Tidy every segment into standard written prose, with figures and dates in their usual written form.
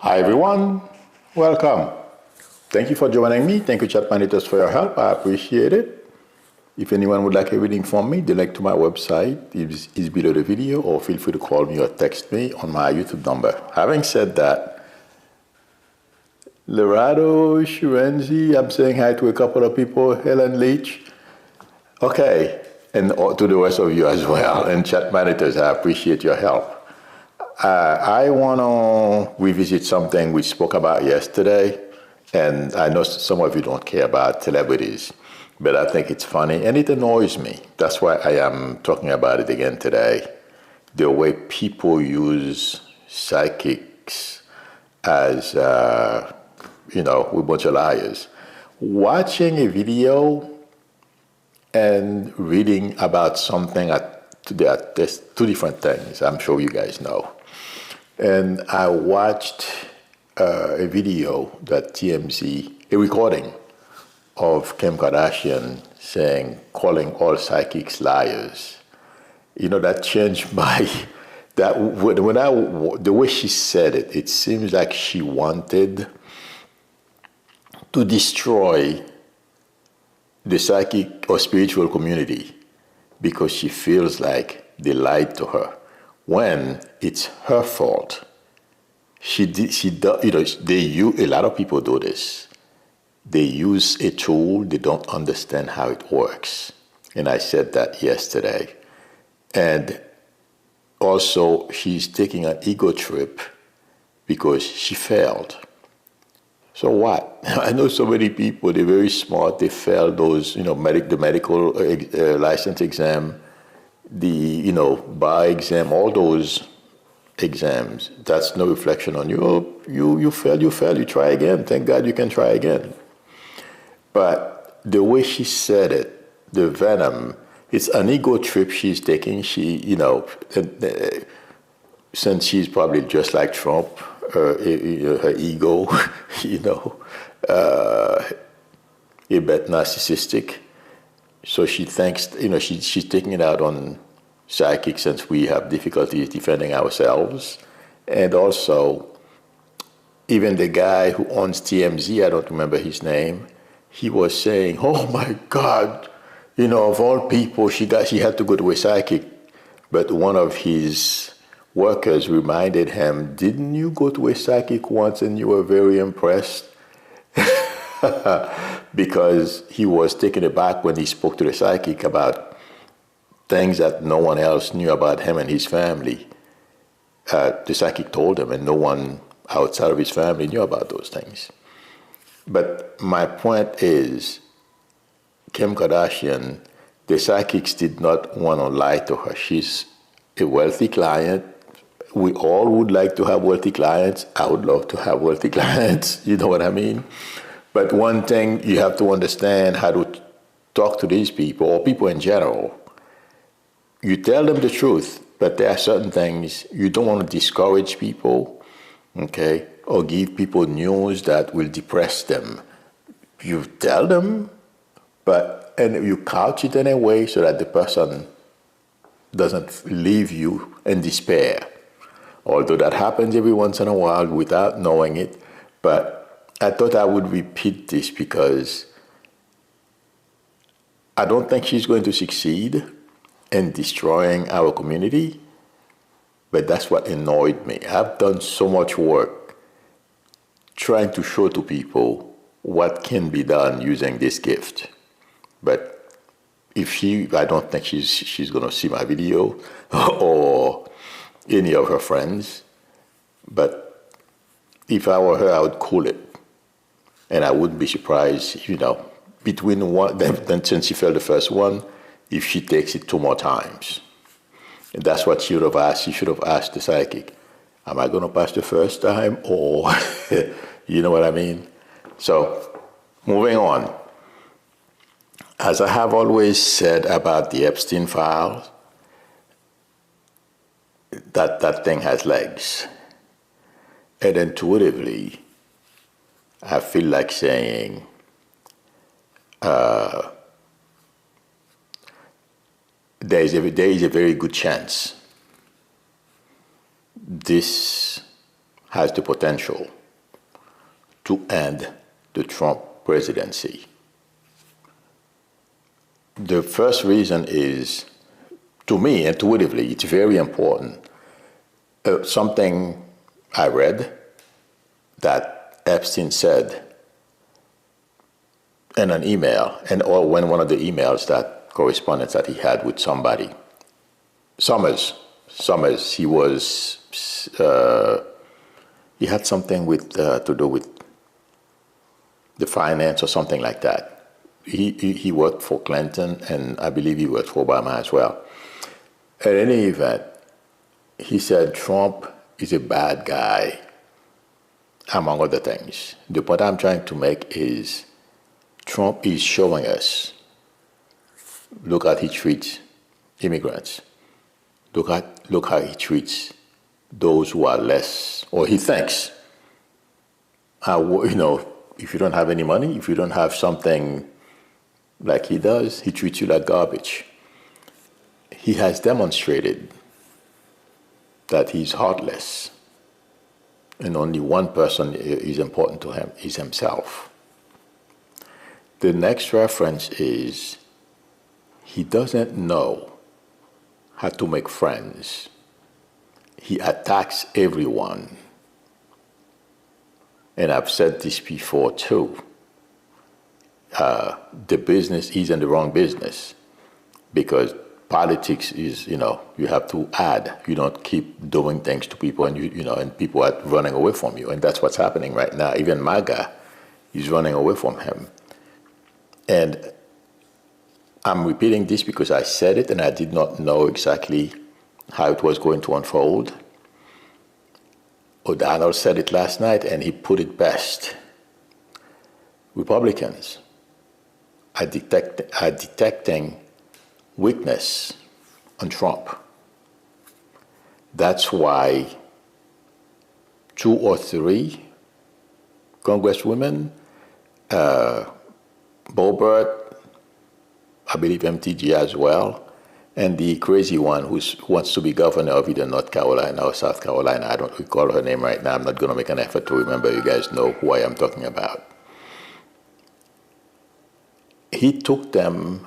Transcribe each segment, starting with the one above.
Hi everyone, welcome. Thank you for joining me. Thank you, chat managers, for your help. I appreciate it. If anyone would like a reading from me, the link to my website is below the video, or feel free to call me or text me on my YouTube number. Having said that, Lorado, Shirenzi, I'm saying hi to a couple of people, Helen Leach. Okay, and to the rest of you as well. And chat managers, I appreciate your help. I want to revisit something we spoke about yesterday, and I know some of you don't care about celebrities, but I think it's funny, and it annoys me. That's why I am talking about it again today. The way people use psychics as, a bunch of liars. Watching a video and reading about something, there's two different things, I'm sure you guys know. And I watched a video that TMZ, a recording of Kim Kardashian calling all psychics liars. You know, that changed my, the way she said it, it seems like she wanted to destroy the psychic or spiritual community because she feels like they lied to her, when it's her fault. A lot of people do this. They use a tool, they don't understand how it works. And I said that yesterday. And also, she's taking an ego trip because she failed. So what? I know so many people, they're very smart, they failed those, the medical license exam, the, bar exam, all those exams. That's no reflection on you. You fail, you try again. Thank God you can try again. But the way she said it, the venom, it's an ego trip she's taking. She, since she's probably just like Trump, her ego, a bit narcissistic. So she thinks, she's taking it out on psychics since we have difficulties defending ourselves. And also, even the guy who owns TMZ, I don't remember his name, he was saying, oh my God, of all people, she had to go to a psychic. But one of his workers reminded him, didn't you go to a psychic once and you were very impressed? Because he was taken aback when he spoke to the psychic about things that no one else knew about him and his family. The psychic told him, and no one outside of his family knew about those things. But my point is, Kim Kardashian, the psychics did not want to lie to her. She's a wealthy client. We all would like to have wealthy clients. I would love to have wealthy clients. You know what I mean? But one thing you have to understand, how to talk to these people, or people in general. You tell them the truth, but there are certain things you don't want to discourage people, okay, or give people news that will depress them. You tell them, and you couch it in a way so that the person doesn't leave you in despair. Although that happens every once in a while without knowing it, but I thought I would repeat this because I don't think she's going to succeed in destroying our community, but that's what annoyed me. I've done so much work trying to show to people what can be done using this gift. But I don't think she's going to see my video or any of her friends. But if I were her, I would cool it. And I wouldn't be surprised, between one, then since she failed the first one, if she takes it 2 more times. And that's what she should have asked. She should have asked the psychic, am I going to pass the first time? Or, you know what I mean? So, moving on. As I have always said about the Epstein files, that thing has legs. And intuitively, I feel like saying, there is a very good chance this has the potential to end the Trump presidency. The first reason is, to me, intuitively, it's very important. Something I read that Epstein said in an email, or when one of the emails, that correspondence that he had with somebody. Summers, he had something with to do with the finance or something like that. He worked for Clinton, and I believe he worked for Obama as well. At any event, he said Trump is a bad guy, among other things. The point I'm trying to make is Trump is showing us, look how he treats immigrants. Look how he treats those who are less, or he thinks, if you don't have any money, if you don't have something like he does, he treats you like garbage. He has demonstrated that he's heartless, and only one person is important to him, is himself. The next reference is he doesn't know how to make friends. He attacks everyone. And I've said this before too. The business is in the wrong business, because politics is, you have to add. You don't keep doing things to people, and and people are running away from you. And that's what's happening right now. Even MAGA is running away from him. And I'm repeating this because I said it and I did not know exactly how it was going to unfold. O'Donnell said it last night, and he put it best. Republicans are detecting weakness on Trump. That's why 2 or 3 congresswomen, Boebert, I believe MTG as well, and the crazy one who wants to be governor of either North Carolina or South Carolina. I don't recall her name right now. I'm not going to make an effort to remember. You guys know who I am talking about. He took them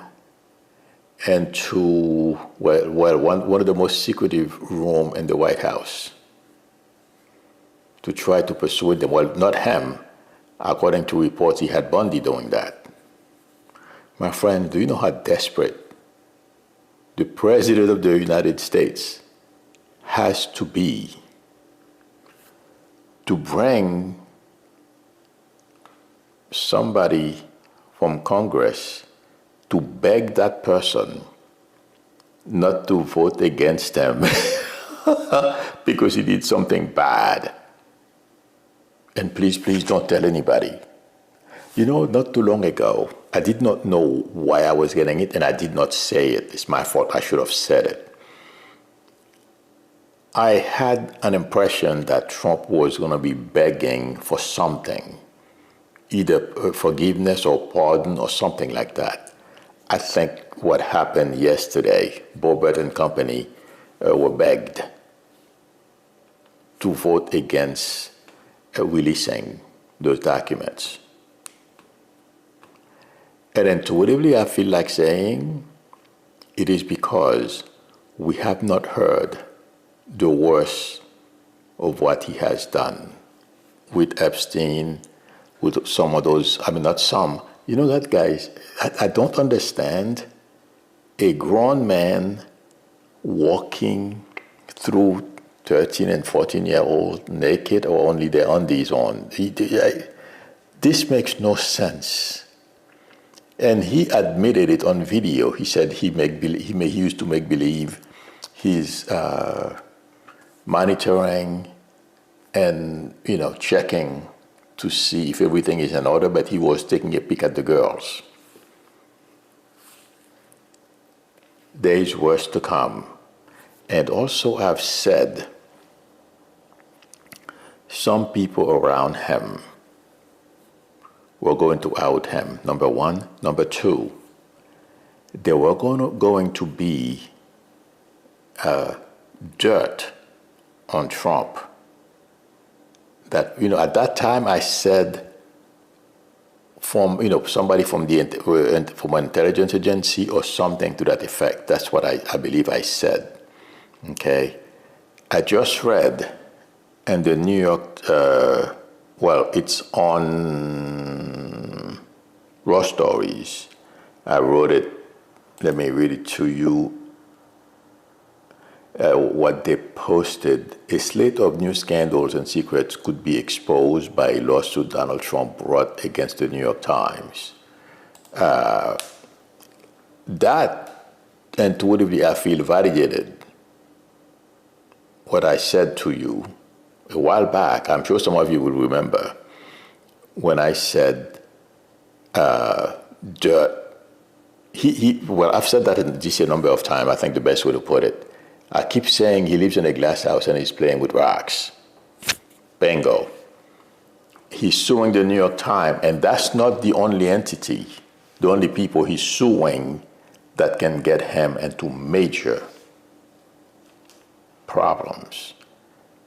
into, one of the most secretive rooms in the White House to try to persuade them. Well, not him. According to reports, he had Bundy doing that. My friend, do you know how desperate the President of the United States has to be to bring somebody from Congress to beg that person not to vote against them because he did something bad? And please don't tell anybody. Not too long ago, I did not know why I was getting it, and I did not say it. It's my fault. I should have said it. I had an impression that Trump was going to be begging for something, either forgiveness or pardon or something like that. I think what happened yesterday, Boebert and company were begged to vote against releasing those documents. And intuitively, I feel like saying it is because we have not heard the worst of what he has done with Epstein, with some of those, not some. That guys, I don't understand a grown man walking through 13 and 14-year-old naked or only their undies on. This makes no sense. And he admitted it on video. He said he used to make believe he's monitoring and checking to see if everything is in order, but he was taking a peek at the girls. There is worse to come. And also I've said some people around him were going to out him, number one. Number two, there were going to be dirt on Trump. That, at that time I said from somebody from from an intelligence agency or something to that effect. That's what I believe I said. Okay, I just read, and the New York, it's on Raw Stories. I wrote it. Let me read it to you. What they posted: a slate of new scandals and secrets could be exposed by a lawsuit Donald Trump brought against the New York Times. That intuitively I feel validated what I said to you a while back. I'm sure some of you will remember when I said, I've said that in DC a number of times. I think the best way to put it. I keep saying he lives in a glass house and he's playing with rocks. Bingo. He's suing the New York Times, and that's not the only entity, the only people he's suing that can get him into major problems.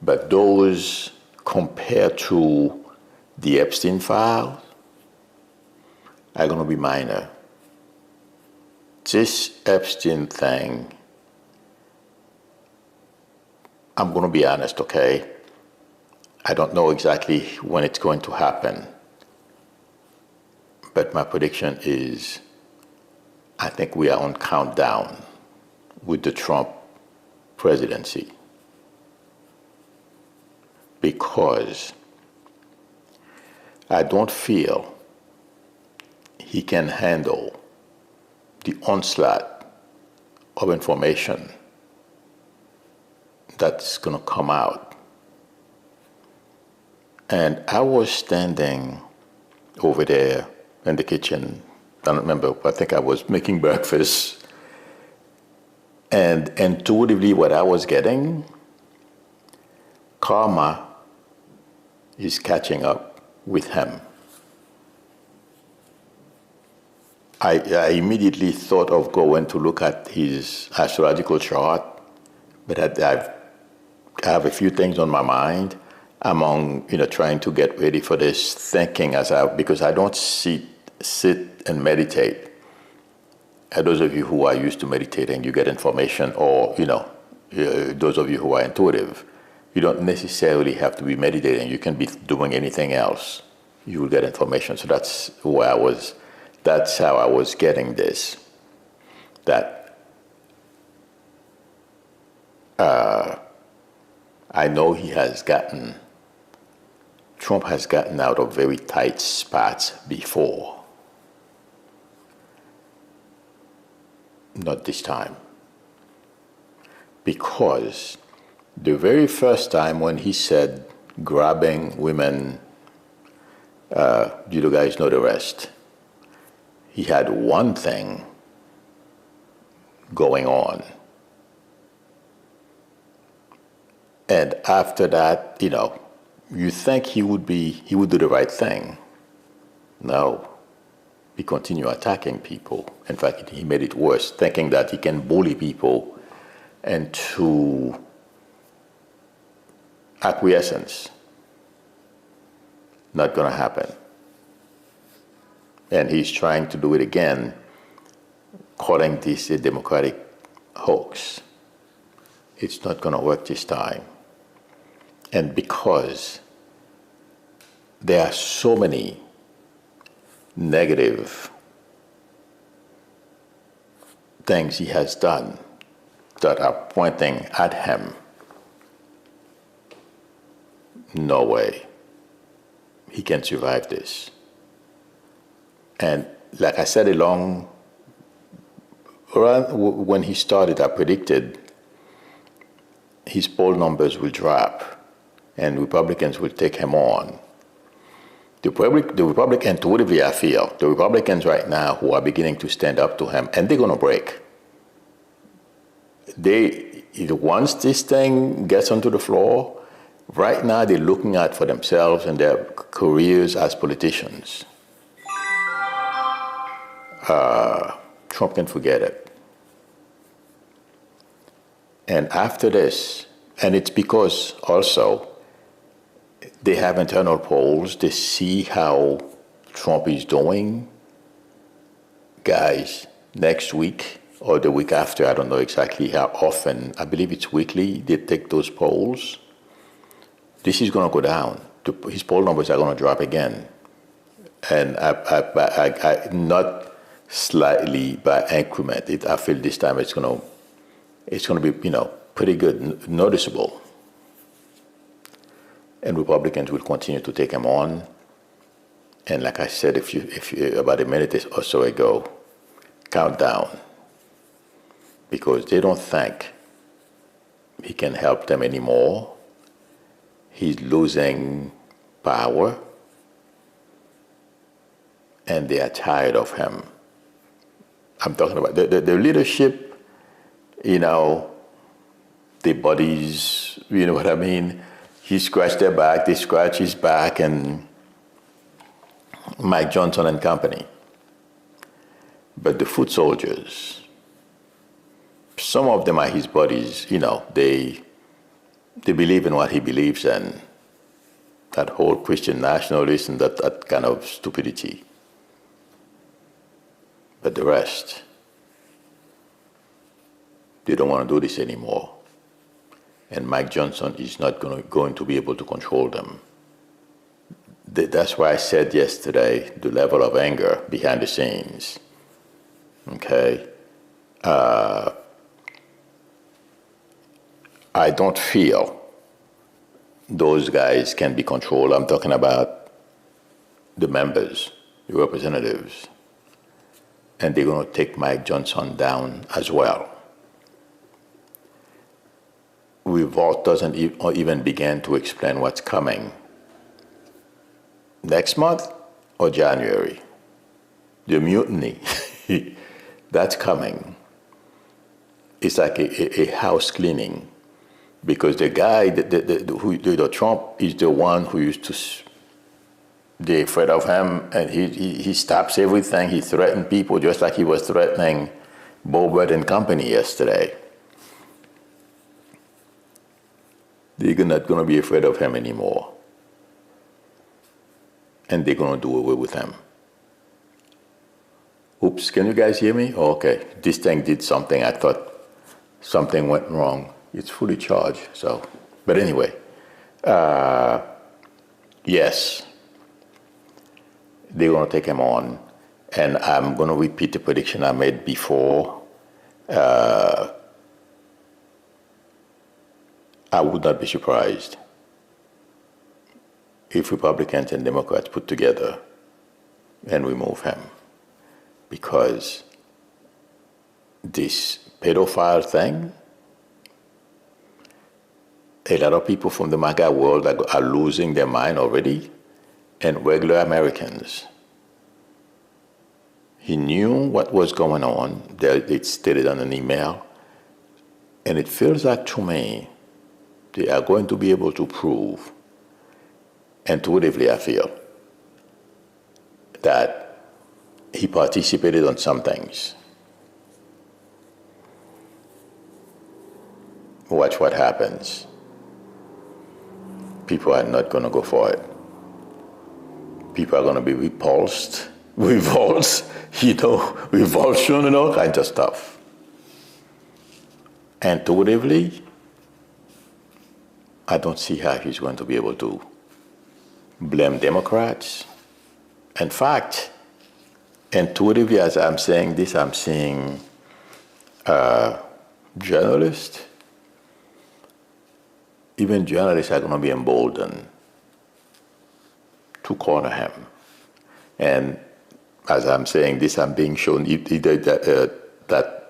But those compared to the Epstein files are going to be minor. This Epstein thing, I'm going to be honest, okay? I don't know exactly when it's going to happen. But my prediction is I think we are on countdown with the Trump presidency. Because I don't feel he can handle the onslaught of information that's going to come out. And I was standing over there in the kitchen. I don't remember, I think I was making breakfast. And intuitively what I was getting, karma is catching up with him. I immediately thought of going to look at his astrological chart, but I have a few things on my mind among, trying to get ready for this, thinking because I don't sit and meditate. Those of you who are used to meditating, you get information, or, those of you who are intuitive, you don't necessarily have to be meditating. You can be doing anything else. You will get information. So that's how I was getting this. That I know Trump has gotten out of very tight spots before. Not this time. Because the very first time when he said grabbing women, you guys know the rest, he had one thing going on. And after that, you think he would do the right thing. No, he continued attacking people. In fact, he made it worse, thinking that he can bully people into acquiescence. Not going to happen. And he's trying to do it again, calling this a Democratic hoax. It's not going to work this time. And because there are so many negative things he has done that are pointing at him, no way he can survive this. And like I said when he started, I predicted his poll numbers will drop and Republicans will take him on. The Republican, intuitively I feel, the Republicans right now who are beginning to stand up to him, and they're going to break. Once this thing gets onto the floor, right now they're looking out for themselves and their careers as politicians. Trump can forget it. And after this, and it's because also they have internal polls, they see how Trump is doing, guys, next week or the week after, I don't know exactly how often, I believe it's weekly, they take those polls. This is going to go down. His poll numbers are going to drop again. And I not slightly by increment. I feel this time it's going to be, pretty good, noticeable. And Republicans will continue to take him on. And like I said, if you about a minute or so ago, countdown, because they don't think he can help them anymore. He's losing power, and they are tired of him. I'm talking about the leadership, the buddies, you know what I mean? He scratched their back, they scratch his back, and Mike Johnson and company. But the foot soldiers, some of them are his buddies, they believe in what he believes in, that whole Christian nationalism, that kind of stupidity. But the rest, they don't want to do this anymore. And Mike Johnson is not going to be able to control them. That's why I said yesterday the level of anger behind the scenes. Okay? I don't feel those guys can be controlled. I'm talking about the members, the representatives. And they're going to take Mike Johnson down as well. Revolt doesn't even begin to explain what's coming. Next month or January, the mutiny, that's coming. It's like a house cleaning, because the guy, Trump is the one who used to, they're afraid of him, and he stops everything. He threatened people just like he was threatening Boebert and company yesterday. They're not going to be afraid of him anymore. And they're going to do away with him. Oops, can you guys hear me? Oh, okay, this thing did something. I thought something went wrong. It's fully charged, so. But anyway, yes, they're going to take him on. And I'm going to repeat the prediction I made before. I would not be surprised if Republicans and Democrats put together and remove him, because this pedophile thing, a lot of people from the MAGA world are losing their mind already, and regular Americans. He knew what was going on. It's stated on an email, and it feels like to me they are going to be able to prove, intuitively I feel, that he participated on some things. Watch what happens. People are not going to go for it. People are going to be repulsed, revulsed, revulsion and all kinds of stuff. Intuitively, I don't see how he's going to be able to blame Democrats. In fact, intuitively, as I'm saying this, I'm seeing journalists, even journalists are going to be emboldened to corner him. And as I'm saying this, I'm being shown that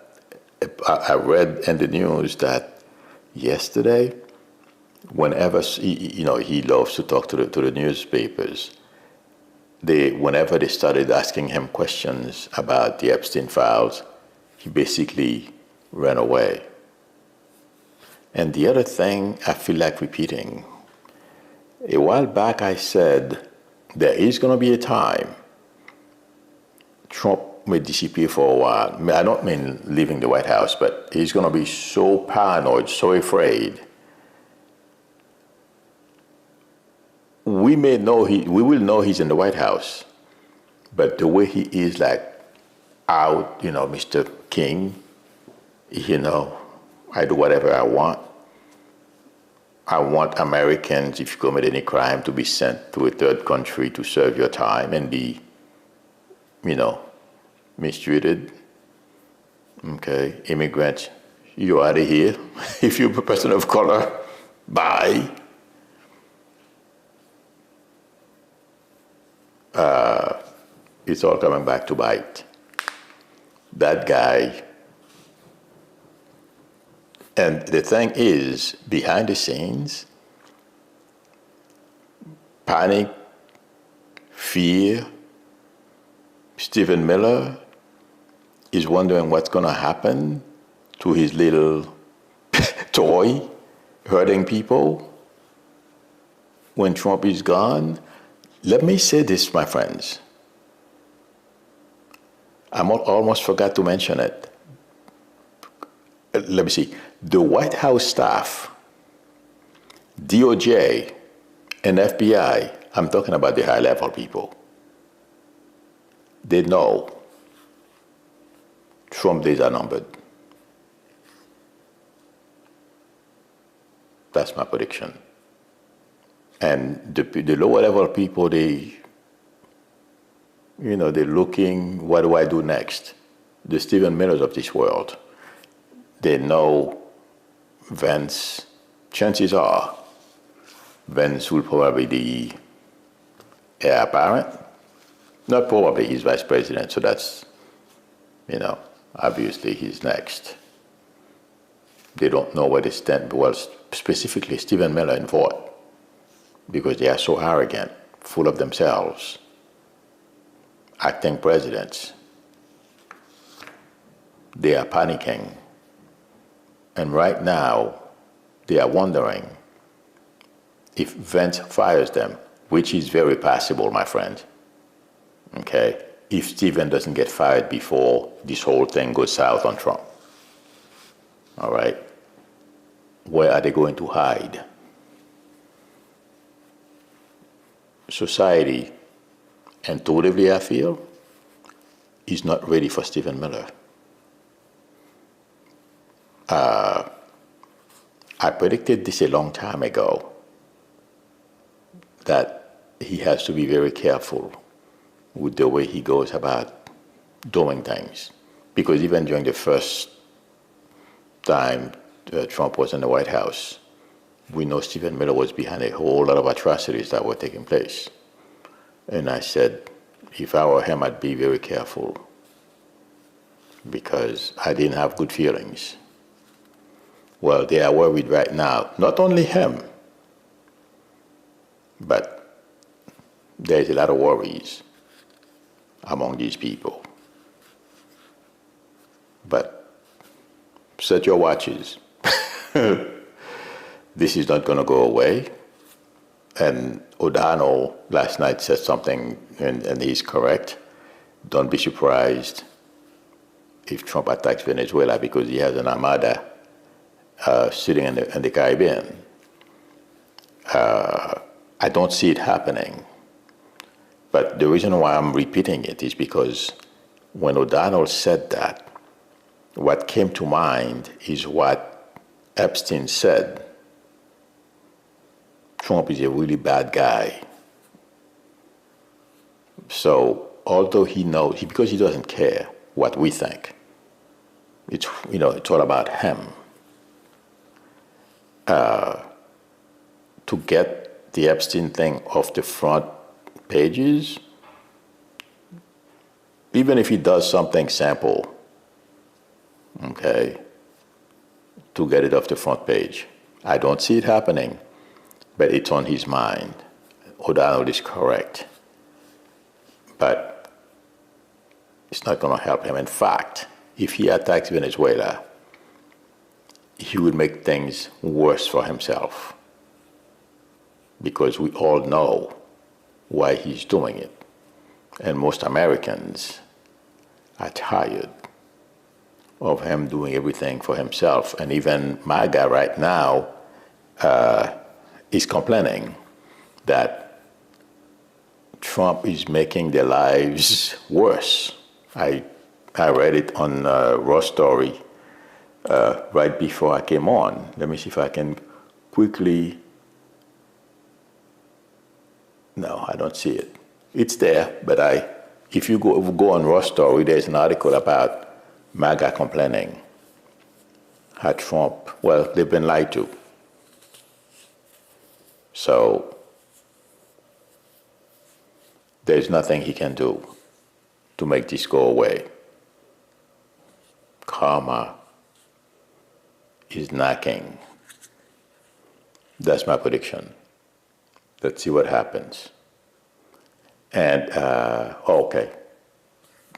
I read in the news that yesterday, whenever he loves to talk to the newspapers, whenever they started asking him questions about the Epstein files, he basically ran away. And the other thing I feel like repeating, a while back I said there is going to be a time Trump may disappear for a while. I don't mean leaving the White House, but he's going to be so paranoid, so afraid. We will know he's in the White House, But the way he is, like, out, Mr. King, I do whatever I want. I want Americans, if you commit any crime, to be sent to a third country to serve your time and be, mistreated. Okay, immigrants, you're out of here. If you're a person of color, bye. It's all coming back to bite. That guy. And the thing is, behind the scenes, panic, fear. Stephen Miller is wondering what's going to happen to his little toy hurting people when Trump is gone. Let me say this, my friends. I almost forgot to mention it. Let me see. The White House staff, DOJ, and FBI, I'm talking about the high-level people, they know Trump days are numbered. That's my prediction. And the lower-level people, they're looking, what do I do next? The Stephen Millers of this world, they know Vance, chances are Vance will probably be the heir apparent. Not probably, he's vice president, so that's, obviously he's next. They don't know where they stand, well, specifically Stephen Miller and Ford, because they are so arrogant, full of themselves, acting presidents. They are panicking. And right now, they are wondering if Vance fires them, which is very possible, my friend. Okay? If Stephen doesn't get fired before this whole thing goes south on Trump. All right? Where are they going to hide? Society, intuitively I feel, is not ready for Stephen Miller. I predicted this a long time ago, that he has to be very careful with the way he goes about doing things. Because even during the first time Trump was in the White House, we know Stephen Miller was behind a whole lot of atrocities that were taking place. And I said, if I were him, I'd be very careful, because I didn't have good feelings. Well, they are worried right now, not only him, but there's a lot of worries among these people. But set your watches. This is not going to go away. And O'Donnell last night said something, and he's correct. Don't be surprised if Trump attacks Venezuela, because he has an armada sitting in the Caribbean. I don't see it happening. But the reason why I'm repeating it is because when O'Donnell said that, what came to mind is what Epstein said. Trump is a really bad guy. So although he knows, because he doesn't care what we think, it's all about him. To get the Epstein thing off the front pages, even if he does something sample, okay, to get it off the front page, I don't see it happening, but it's on his mind. O'Donnell is correct. But it's not going to help him. In fact, if he attacks Venezuela, he would make things worse for himself, because we all know why he's doing it. And most Americans are tired of him doing everything for himself. And even MAGA right now is complaining that Trump is making their lives worse. I read it on Raw Story right before I came on. Let me see if I can quickly. No, I don't see it. It's there, but if you go on Raw Story, there's an article about MAGA complaining how Trump, well, they've been lied to. So there's nothing he can do to make this go away. Karma is knocking. That's my prediction. Let's see what happens. And, okay.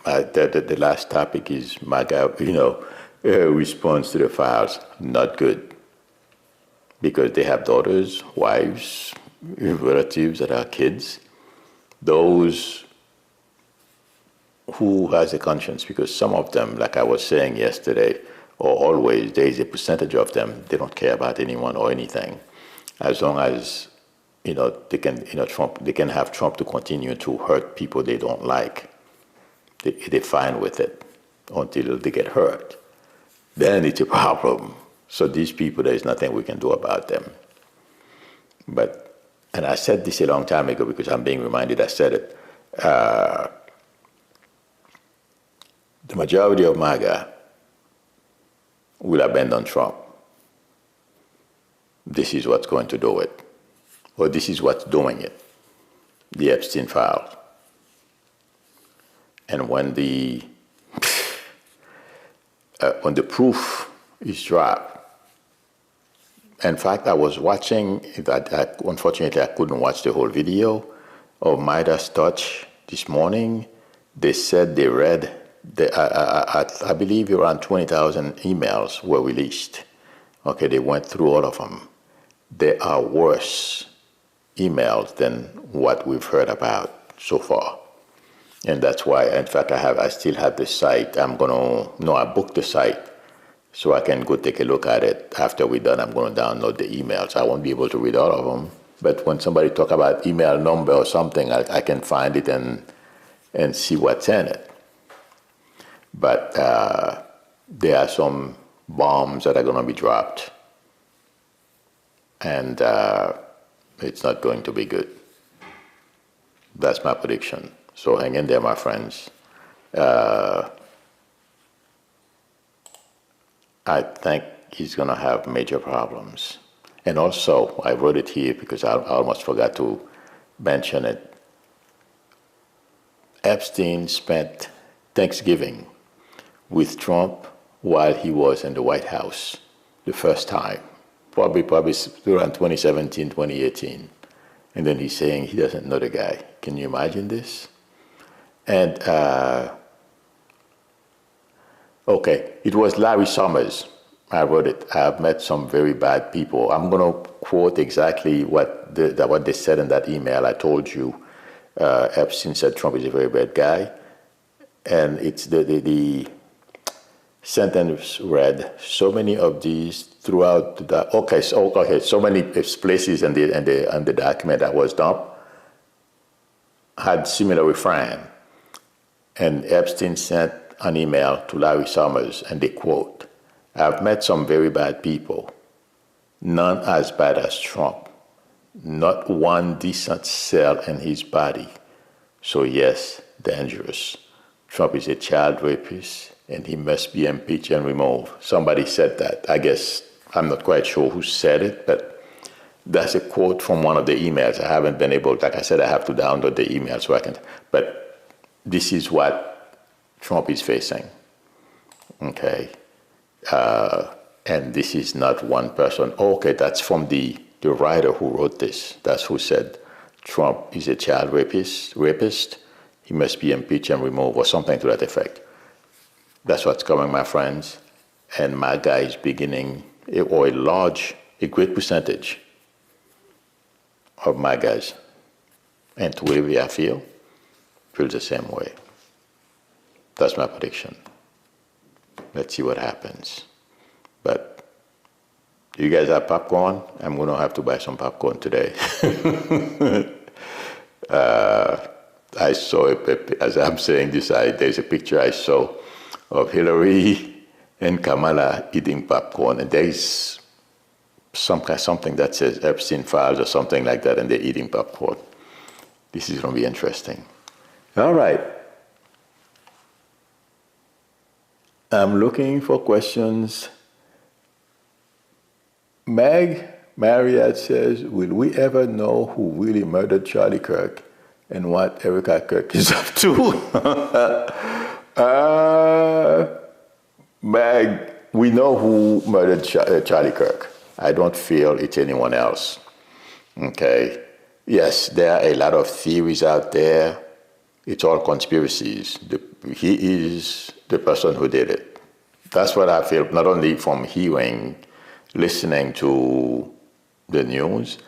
The last topic is MAGA, response to the files. Not good. Because they have daughters, wives, relatives that are kids. Those who has a conscience, because some of them, like I was saying yesterday, or always, there is a percentage of them, they don't care about anyone or anything. As long as, they can have Trump to continue to hurt people they don't like. They're fine with it until they get hurt. Then it's a problem. So these people, there is nothing we can do about them. And I said this a long time ago because I'm being reminded I said it. The majority of MAGA will abandon Trump. This is what's going to do it. Or this is what's doing it. The Epstein file. And when the proof is dropped, in fact, I was watching that. Unfortunately, I couldn't watch the whole video of Midas Touch this morning. They said they read, I believe around 20,000 emails were released. Okay, they went through all of them. There are worse emails than what we've heard about so far. And that's why, in fact, I still have the site. I booked the site so I can go take a look at it. After we're done, I'm going to download the emails. I won't be able to read all of them. But when somebody talk about email number or something, I can find it and see what's in it. But there are some bombs that are going to be dropped. And it's not going to be good. That's my prediction. So hang in there, my friends. I think he's going to have major problems. And also, I wrote it here because I almost forgot to mention it. Epstein spent Thanksgiving with Trump while he was in the White House the first time, probably around 2017, 2018. And then he's saying he doesn't know the guy. Can you imagine this? And, okay, it was Larry Summers. I wrote it. I have met some very bad people. I'm going to quote exactly what they said in that email I told you. Epstein said Trump is a very bad guy. And it's the sentence read, so many of these throughout so many places in the document that was dumped had similar refrain. And Epstein sent an email to Larry Summers, and they quote, I've met some very bad people, none as bad as Trump, not one decent cell in his body. So yes, dangerous. Trump is a child rapist, and he must be impeached and removed. Somebody said that. I guess, I'm not quite sure who said it, but that's a quote from one of the emails. I haven't been able, like I said, I have to download the email so I can, but this is what Trump is facing, okay? And this is not one person. Okay, that's from the writer who wrote this. That's who said Trump is a child rapist. He must be impeached and removed, or something to that effect. That's what's coming, my friends. And MAGA is beginning, a great percentage of MAGAs, and to wherever I feel the same way. That's my prediction. Let's see what happens. But you guys have popcorn? I'm going to have to buy some popcorn today. I saw, as I'm saying this, there's a picture I saw of Hillary and Kamala eating popcorn, and there's something that says Epstein files or something like that, and they're eating popcorn. This is going to be interesting. All right. I'm looking for questions. Meg Marriott says, will we ever know who really murdered Charlie Kirk and what Erica Kirk is up to? Meg, we know who murdered Charlie Kirk. I don't feel it's anyone else. Okay. Yes, there are a lot of theories out there. It's all conspiracies. He is the person who did it. That's what I feel, not only from listening to the news,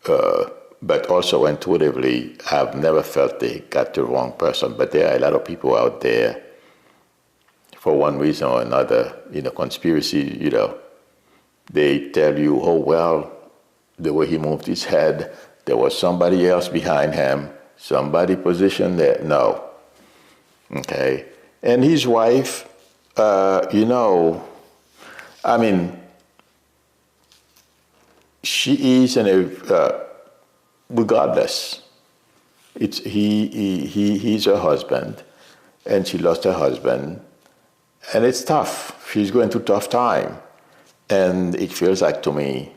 but also intuitively. I've never felt they got the wrong person. But there are a lot of people out there, for one reason or another, conspiracy, they tell you, oh, well, the way he moved his head, there was somebody else behind him, somebody positioned there. No. Okay. And his wife, she is regardless. He's her husband, and she lost her husband, and it's tough. She's going through a tough time. And it feels like to me,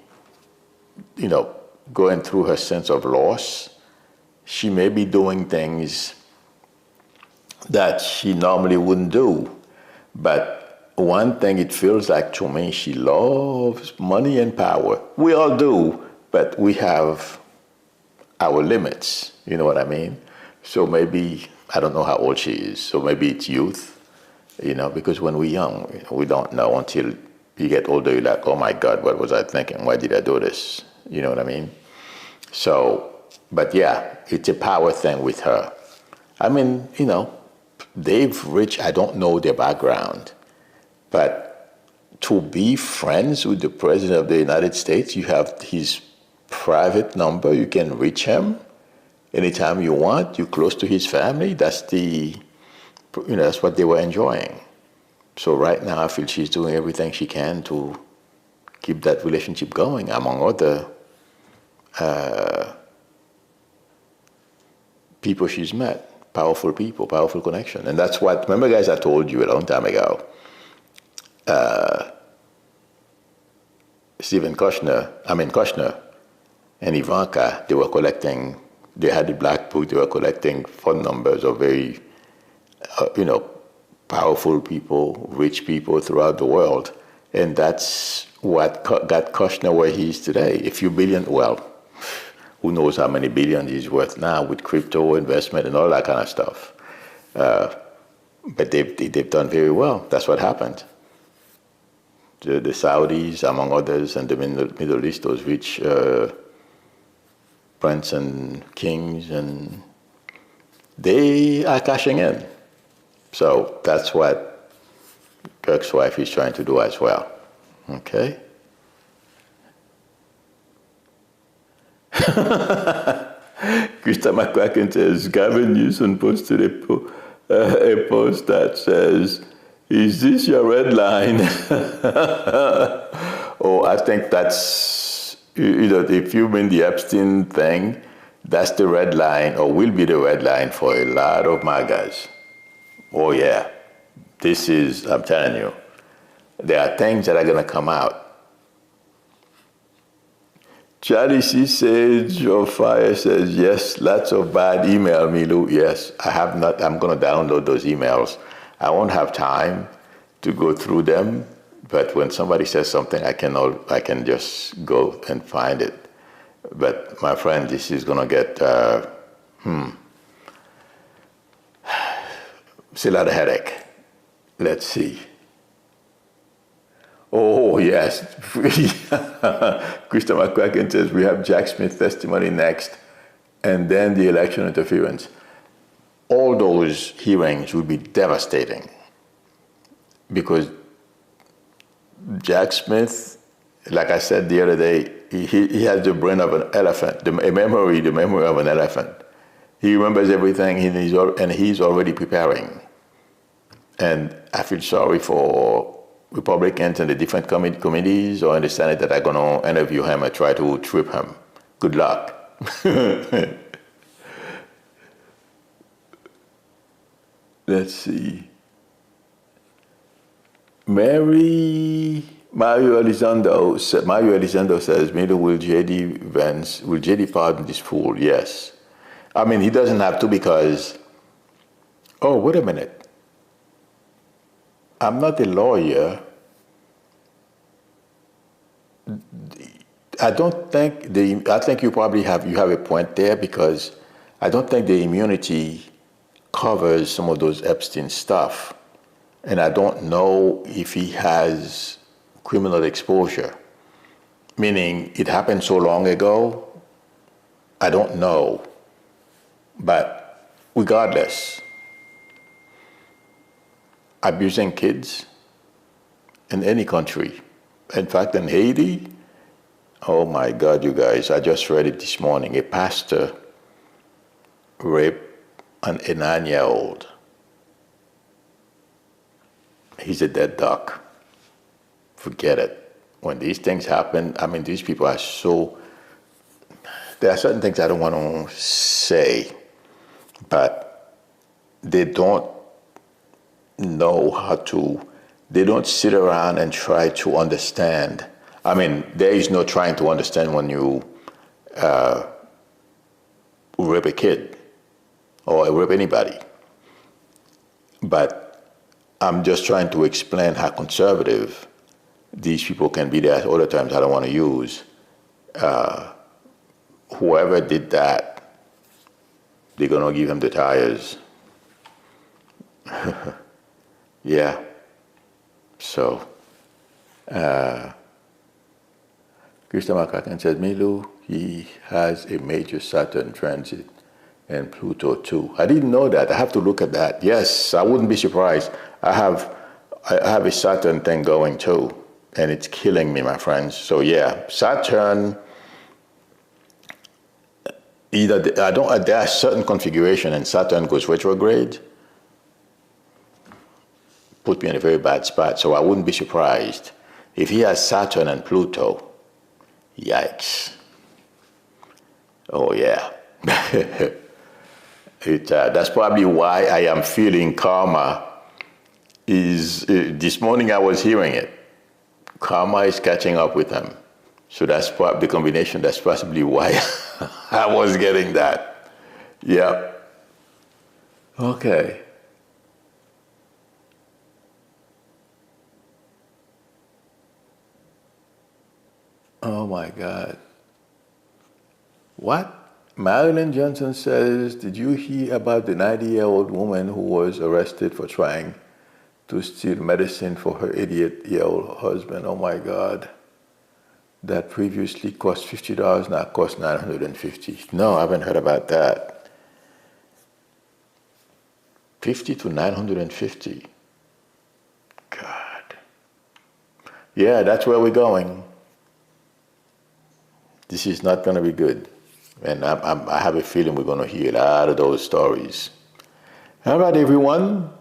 going through her sense of loss, she may be doing things that she normally wouldn't do. But one thing it feels like to me, she loves money and power. We all do, but we have our limits, you know what I mean? So maybe, I don't know how old she is, so maybe it's youth, because when we're young, we don't know until you get older, you're like, oh my God, what was I thinking? Why did I do this? You know what I mean? So, but yeah, it's a power thing with her. They've reached, I don't know their background, but to be friends with the President of the United States, you have his private number, you can reach him anytime you want, you're close to his family, that's that's what they were enjoying. So right now, I feel she's doing everything she can to keep that relationship going, among other people she's met, powerful people, powerful connection. And that's what, remember guys, I told you a long time ago, Kushner and Ivanka, they had the black book, they were collecting phone numbers of very, powerful people, rich people throughout the world. And that's what got Kushner where he is today. A few billion, well, who knows how many billions he's worth now with crypto investment and all that kind of stuff. But they've done very well. That's what happened. The Saudis, among others, and the Middle East, those rich princes and kings, and they are cashing in. So that's what Kirk's wife is trying to do as well. Okay? Krista McCracken says, Gavin Newsom posted a post that says, is this your red line? Oh, I think that's, if you mean the Epstein thing, that's the red line, or will be the red line for a lot of MAGAs. Oh yeah, I'm telling you, there are things that are going to come out. Charlie C. Sage of Fire says, yes, lots of bad email, Milu. Yes, I have not. I'm going to download those emails. I won't have time to go through them, but when somebody says something, I can just go and find it. But my friend, this is going to get, it's a lot of headache. Let's see. Oh, yes. Krista McCracken says, we have Jack Smith testimony next, and then the election interference. All those hearings will be devastating because Jack Smith, like I said the other day, he has the brain of an elephant, the memory of an elephant. He remembers everything, and he's already preparing. And I feel sorry for Republicans and the different committees or in the Senate that are going to interview him and try to trip him. Good luck. Let's see. Mario Elizondo says, "Miller, will J.D. pardon this fool?" Yes. I mean, he doesn't have to because, oh, wait a minute. I'm not a lawyer. I think you probably have a point there because I don't think the immunity covers some of those Epstein stuff. And I don't know if he has criminal exposure, meaning it happened so long ago. I don't know. But regardless, abusing kids in any country, in fact, in Haiti, oh my God, you guys, I just read it this morning. A pastor raped a 9-year-old. He's a dead duck. Forget it. When these things happen, I mean, these people are so, there are certain things I don't want to say, but they don't know how to, they don't sit around and try to understand. I mean, there is no trying to understand when you rape a kid or rape anybody. But I'm just trying to explain how conservative these people can be. There are other terms I don't want to use. Whoever did that, they're going to give him the tires. Yeah. So, Krista McCracken says, Milu, he has a major Saturn transit and Pluto too. I didn't know that. I have to look at that. Yes, I wouldn't be surprised. I have a Saturn thing going too, and it's killing me, my friends. So yeah, Saturn, there are certain configuration and Saturn goes retrograde, put me in a very bad spot. So I wouldn't be surprised if he has Saturn and Pluto. Yikes. Oh yeah. That's probably why I am feeling karma is, this morning I was hearing it. Karma is catching up with him. So that's probably the combination. That's possibly why I was getting that. Yeah. Okay. Oh my God. What? Marilyn Johnson says, did you hear about the 90-year-old woman who was arrested for trying to steal medicine for her 88-year-old husband? Oh my God. That previously cost $50, now costs $950. No, I haven't heard about that. $50 to $950. God. Yeah, that's where we're going. This is not going to be good. And I have a feeling we're going to hear a lot of those stories. All right, everyone.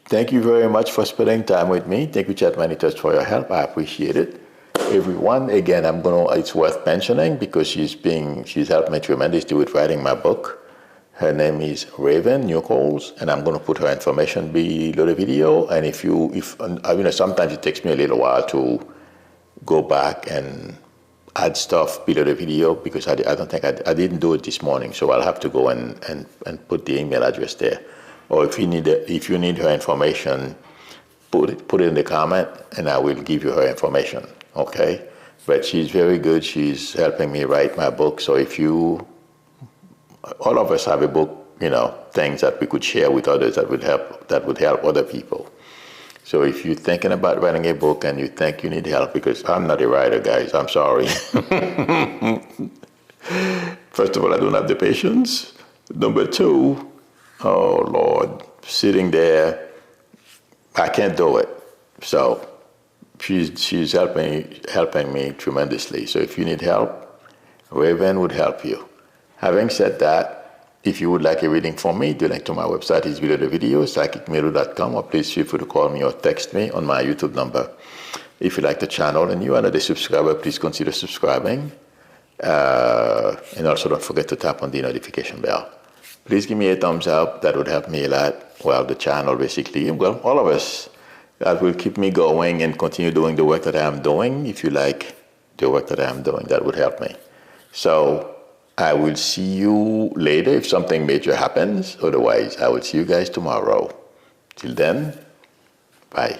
Thank you very much for spending time with me. Thank you, Chat Manitous, for your help. I appreciate it. Everyone, again, it's worth mentioning because she's helped me tremendously with writing my book. Her name is Raven Nichols, and I'm going to put her information below the video. And if sometimes it takes me a little while to go back and add stuff below the video because I didn't do it this morning, so I'll have to go and put the email address there. Or if you need her information, put it in the comment, and I will give you her information. Okay, but she's very good. She's helping me write my book. So all of us have a book, things that we could share with others that would help other people. So if you're thinking about writing a book and you think you need help, because I'm not a writer, guys, I'm sorry. First of all, I don't have the patience. Number two, oh Lord, sitting there, I can't do it. So she's helping me tremendously. So if you need help, Raven would help you. Having said that, If you would like a reading from me, the link to my website is below the video, psychicmiro.com, or please feel free to call me or text me on my YouTube number. If you like the channel and you are another subscriber, please consider subscribing. And also don't forget to tap on the notification bell. Please give me a thumbs up. That would help me a lot. Well, the channel basically, well, all of us. That will keep me going and continue doing the work that I am doing. If you like the work that I am doing, that would help me. So I will see you later if something major happens. Otherwise, I will see you guys tomorrow. Till then, bye.